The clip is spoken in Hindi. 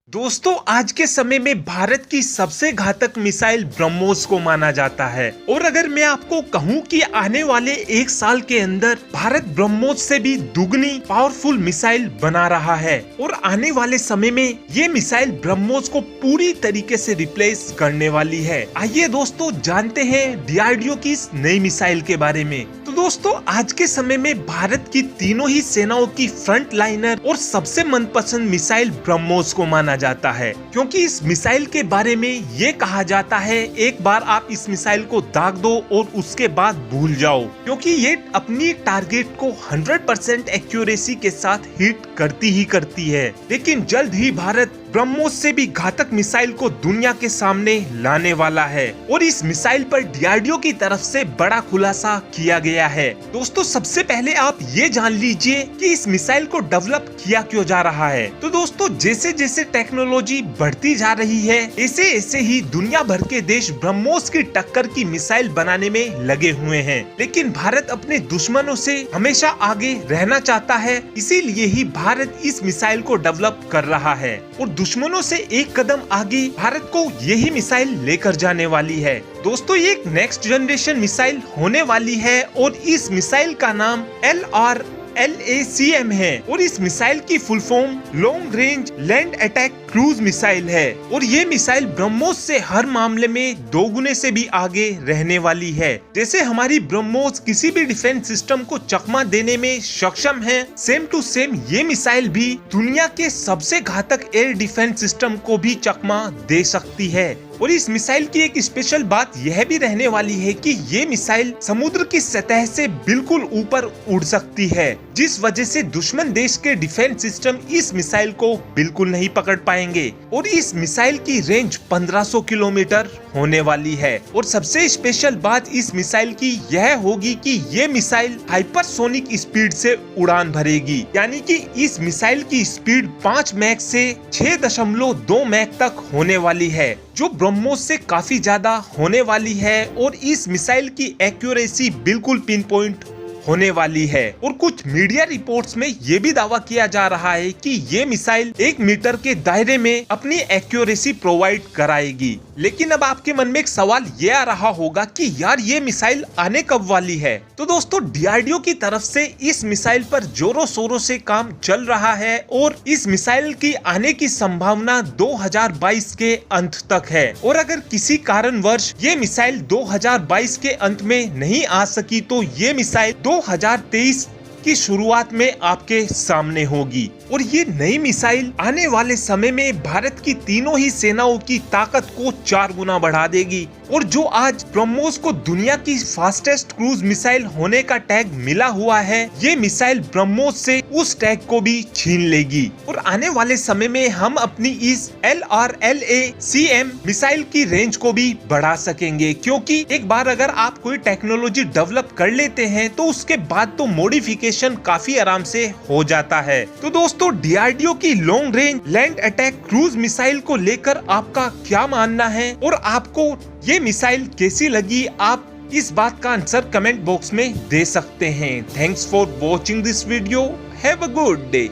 दोस्तों, आज के समय में भारत की सबसे घातक मिसाइल ब्रह्मोस को माना जाता है। और अगर मैं आपको कहूं कि आने वाले एक साल के अंदर भारत ब्रह्मोस से भी दुगनी पावरफुल मिसाइल बना रहा है और आने वाले समय में ये मिसाइल ब्रह्मोस को पूरी तरीके से रिप्लेस करने वाली है। आइए दोस्तों जानते हैं डीआरडीओ की इस नई मिसाइल के बारे में। तो दोस्तों, आज के समय में भारत की तीनों ही सेनाओं की फ्रंट लाइनर और सबसे मनपसंद मिसाइल ब्रह्मोस को माना जाता है, क्योंकि इस मिसाइल के बारे में ये कहा जाता है एक बार आप इस मिसाइल को दाग दो और उसके बाद भूल जाओ, क्योंकि ये अपनी टारगेट को 100% एक्यूरेसी के साथ हिट करती ही करती है। लेकिन जल्द ही भारत ब्रह्मोस से भी घातक मिसाइल को दुनिया के सामने लाने वाला है और इस मिसाइल पर डीआरडीओ की तरफ से बड़ा खुलासा किया गया है। दोस्तों, सबसे पहले आप ये जान लीजिए कि इस मिसाइल को डेवलप किया क्यों जा रहा है। तो दोस्तों, जैसे जैसे टेक्नोलॉजी बढ़ती जा रही है ऐसे ऐसे ही दुनिया भर के देश ब्रह्मोस की टक्कर की मिसाइल बनाने में लगे हुए हैं। लेकिन भारत अपने दुश्मनों से हमेशा आगे रहना चाहता है, इसीलिए ही भारत इस मिसाइल को डेवलप कर रहा है और दुश्मनों से एक कदम आगे भारत को यही मिसाइल लेकर जाने वाली है। दोस्तों, ये एक नेक्स्ट जनरेशन मिसाइल होने वाली है और इस मिसाइल का नाम LRLACM है और इस मिसाइल की full form long range land attack cruise missile है और ये मिसाइल ब्रह्मोस से हर मामले में 2 गुने से भी आगे रहने वाली है। जैसे हमारी ब्रह्मोस किसी भी डिफेंस सिस्टम को चकमा देने में सक्षम है, सेम टू सेम ये मिसाइल भी दुनिया के सबसे घातक एयर डिफेंस सिस्टम को भी चकमा दे सकती है। और इस मिसाइल की एक स्पेशल बात यह भी रहने वाली है कि ये मिसाइल समुद्र की सतह से बिल्कुल ऊपर उड़ सकती है, जिस वजह से दुश्मन देश के डिफेंस सिस्टम इस मिसाइल को बिल्कुल नहीं पकड़ पाएंगे। और इस मिसाइल की रेंज 1500 किलोमीटर होने वाली है। और सबसे स्पेशल बात इस मिसाइल की यह होगी कि ये मिसाइल हाइपरसोनिक स्पीड से उड़ान भरेगी, यानी कि इस मिसाइल की स्पीड 5 मैक से 6.2 मैक तक होने वाली है, जो ब्रह्मोस से काफी ज्यादा होने वाली है। और इस मिसाइल की एक्यूरेसी बिल्कुल पिन पॉइंट होने वाली है। और कुछ मीडिया रिपोर्ट्स में ये भी दावा किया जा रहा है कि ये मिसाइल 1 मीटर के दायरे में अपनी एक्यूरेसी प्रोवाइड कराएगी। लेकिन अब आपके मन में एक सवाल ये आ रहा होगा कि यार ये मिसाइल आने कब वाली है। तो दोस्तों, डीआरडीओ की तरफ से इस मिसाइल पर जोरों शोरों से काम चल रहा है और इस मिसाइल की आने की संभावना 2022 के अंत तक है। और अगर किसी कारणवश ये मिसाइल 2022 के अंत में नहीं आ सकी तो ये मिसाइल 2023 की शुरुआत में आपके सामने होगी। और ये नई मिसाइल आने वाले समय में भारत की तीनों ही सेनाओं की ताकत को 4 गुना बढ़ा देगी। और जो आज ब्रह्मोस को दुनिया की फास्टेस्ट क्रूज मिसाइल होने का टैग मिला हुआ है, ये मिसाइल ब्रह्मोस से उस टैग को भी छीन लेगी। और आने वाले समय में हम अपनी इस LRLACM मिसाइल की रेंज को भी बढ़ा सकेंगे, क्योंकि एक बार अगर आप कोई टेक्नोलॉजी डेवलप कर लेते हैं तो उसके बाद तो मॉडिफिकेशन काफी आराम से हो जाता है। तो दोस्तों, डीआरडीओ की long range land attack cruise missile को लेकर आपका क्या मानना है और आपको ये मिसाइल कैसी लगी, आप इस बात का आंसर कमेंट बॉक्स में दे सकते हैं। Thanks for watching this video. Have a good day.